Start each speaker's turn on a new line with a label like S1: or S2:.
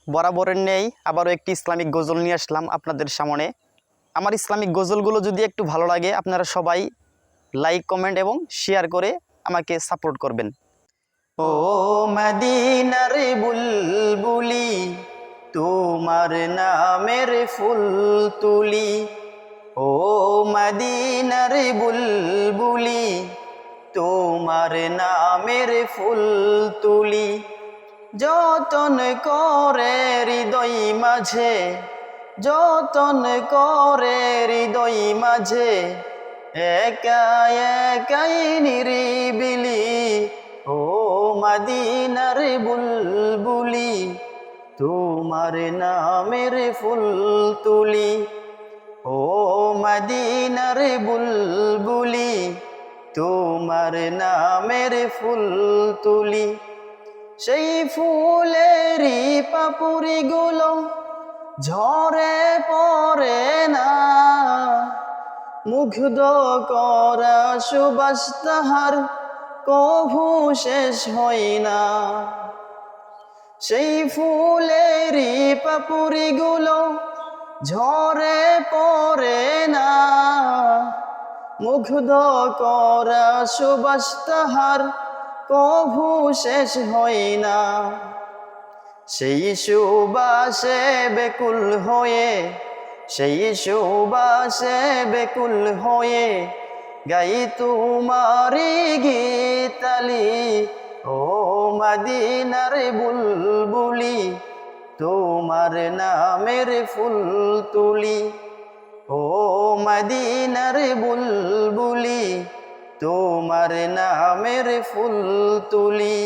S1: বরাবরের নেই আবারও একটি ইসলামিক গজল নিয়ে আসলাম আপনাদের সামনে। আমার ইসলামিক গজলগুলো যদি একটু ভালো লাগে আপনারা সবাই লাইক, কমেন্ট এবং শেয়ার করে আমাকে সাপোর্ট করবেন। ও মদিনার বুলবুলি, তোমার নামের ফুল তুলি। ও মদিনার বুলবুলি, তোমার নামের ফুল তুলি। যতন করে হৃদয় মাঝে, যতন করে হৃদয় মাঝে, একা একাই নিরিবিলি। ও মদিনার বুলবুলি, তোমার নামের ফুল তুলি। ও মদিনার বুলবুলি, তোমার নামের ফুল তুলি। সেই ফুলেরই পাপড়িগুলো ঝরে পড়ে না, মুগ্ধ করা সুবাস তাহার কভু শেষ হয় না। সেই ফুলেরই পাপড়িগুলো ঝরে পড়ে না, মুগ্ধ করা সুবাস তাহার কভু শেষ হয় না। সেই সুবাসে বেকুল হয়ে, সেই সুবাসে বেকুল হয়ে গাই তোমারি গীতালি। ও মদিনার বুলবুলি, তোমার নামের ফুল তুলি। ও মদিনার বুলবুলি, তোমার নামের ফুল তুলি।